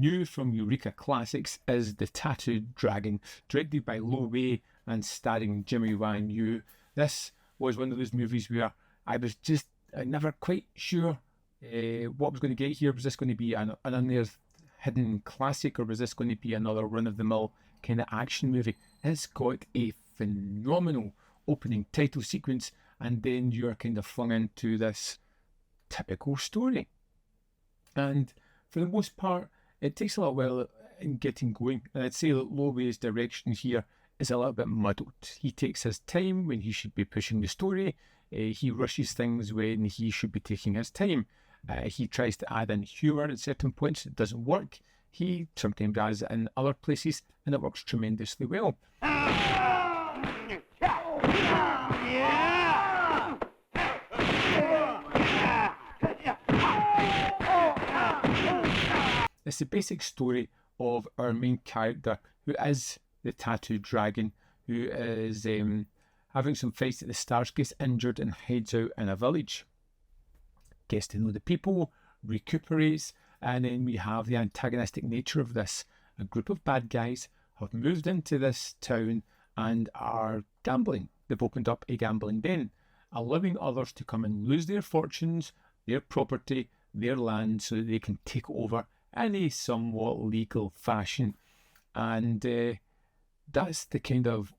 New from Eureka Classics is The Tattooed Dragon, directed by Lo Wei and starring Jimmy Wang Yu. This was one of those movies where I was just never quite sure what was going to get here. Was this going to be an unearthed hidden classic, or was this going to be another run-of-the-mill kind of action movie? It's got a phenomenal opening title sequence, and then you're kind of flung into this typical story. And for the most part, it takes a little while in getting going. And I'd say that Lo Wei's direction here is a little bit muddled. He takes his time when he should be pushing the story. He rushes things when he should be taking his time. He tries to add in humour at certain points. It doesn't work. He sometimes adds it in other places, and it works tremendously well. It's the basic story of our main character, who is the Tattooed Dragon, who is having some fights at the start, gets injured and hides out in a village. Gets to know the people, recuperates, and then we have the antagonistic nature of this. A group of bad guys have moved into this town and are gambling. They've opened up a gambling den, allowing others to come and lose their fortunes, their property, their land, so that they can take over in a somewhat legal fashion. And that's the kind of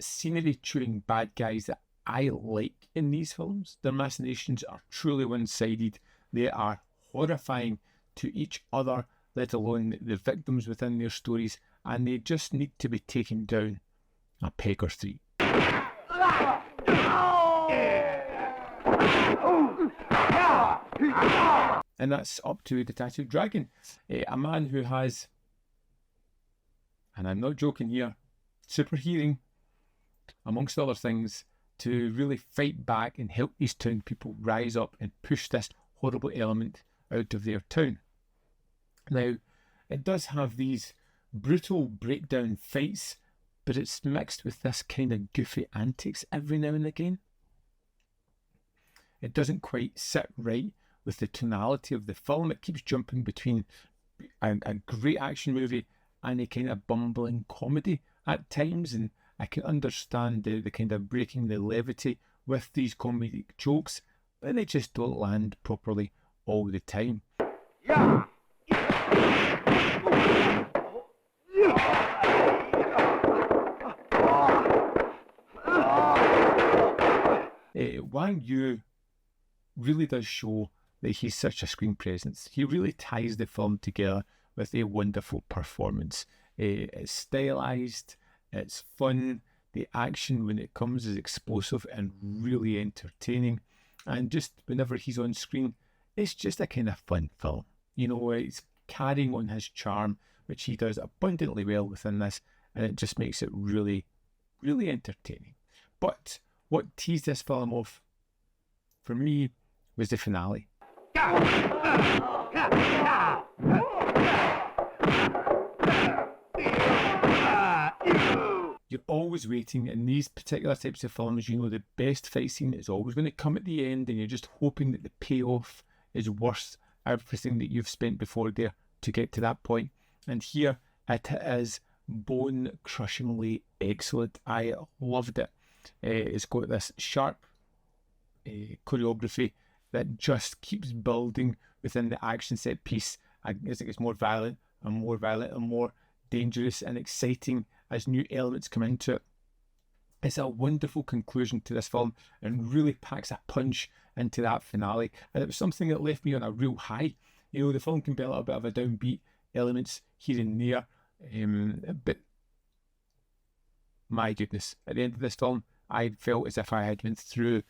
scenery chewing bad guys that I like in these films. Their machinations are truly one-sided. They are horrifying to each other, let alone the victims within their stories, and they just need to be taken down a peg or three. And that's up to the Tattooed Dragon, a man who has, and I'm not joking here, super hearing, amongst other things, to really fight back and help these town people rise up and push this horrible element out of their town. Now, it does have these brutal breakdown fights, but it's mixed with this kind of goofy antics every now and again. It doesn't quite sit right with the tonality of the film. It keeps jumping between a great action movie and a kind of bumbling comedy at times, and I can understand the kind of breaking the levity with these comedic jokes, but they just don't land properly all the time. Yeah. Wang Yu really does show that he's such a screen presence. He really ties the film together with a wonderful performance. It's stylized, it's fun, the action when it comes is explosive and really entertaining, and just whenever he's on screen, it's just a kind of fun film. You know, it's carrying on his charm, which he does abundantly well within this, and it just makes it really, really entertaining. But what teased this film off for me was the finale. You're always waiting in these particular types of films. You know, the best fight scene is always going to come at the end, and you're just hoping that the payoff is worth everything that you've spent before there to get to that point. And here it is bone-crushingly excellent. I loved it. It's got this sharp choreography that just keeps building within the action set piece. As it gets more violent and more violent and more dangerous and exciting as new elements come into it. It's a wonderful conclusion to this film and really packs a punch into that finale. And it was something that left me on a real high. You know, the film can be a little bit of a downbeat elements here and there, but my goodness, at the end of this film, I felt as if I had went through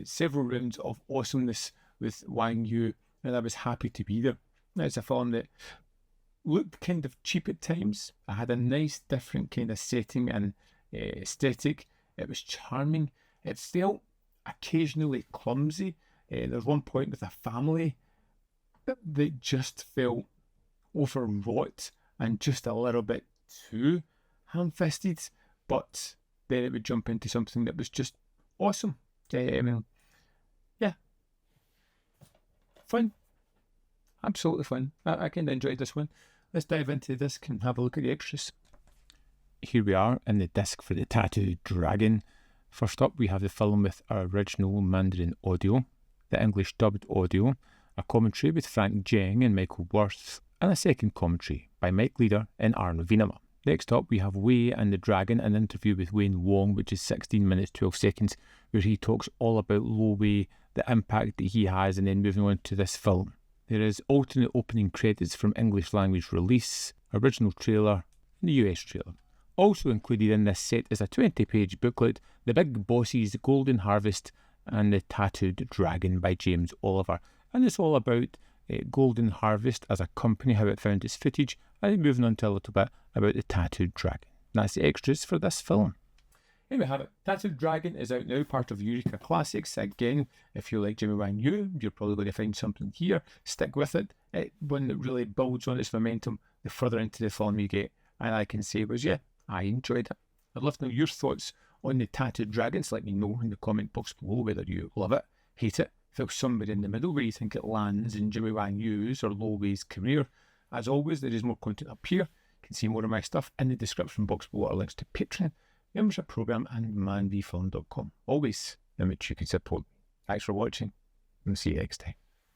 several rounds of awesomeness with Wang Yu, and I was happy to be there. It's a film that looked kind of cheap at times. I had a nice different kind of setting and aesthetic. It was charming. It felt occasionally clumsy. There's one point with a family that just felt overwrought and just a little bit too ham-fisted, but then it would jump into something that was just awesome. Yeah, fun. absolutely fun. I kind of enjoyed this one. Let's dive into this and have a look at the extras. Here we are in the disc for the Tattooed Dragon. First up, we have the film with our original Mandarin audio, the English dubbed audio, a commentary with Frank Jeng and Michael Worth, and a second commentary by Mike Leader and Arno Venema. Next up, we have Wei and the Dragon, an interview with Wayne Wong, which is 16 minutes 12 seconds, where he talks all about Lo Wei, the impact that he has, and then moving on to this film. There is alternate opening credits from English language release, original trailer, and the US trailer. Also included in this set is a 20-page booklet, The Big Boss's Golden Harvest and the Tattooed Dragon by James Oliver. And it's all about Golden Harvest as a company, how it found its footage, and then moving on to a little bit about the Tattooed Dragon. That's the extras for this film. Here we have it. Tattooed Dragon is out now, part of Eureka Classics. Again, if you like Jimmy Wang Yu, you're probably going to find something here. Stick with it. One that really builds on its momentum the further into the film you get. And I can say was, yeah, I enjoyed it. I'd love to know your thoughts on the Tattooed Dragons. Let me know in the comment box below whether you love it, hate it, feel somewhere in the middle where you think it lands in Jimmy Wang Yu's or Lo Wei's career. As always, there is more content up here. You can see more of my stuff in the description box below are links to Patreon, membership program, and manvfilm.com. Always in which you can support me. Thanks for watching, and see you next time.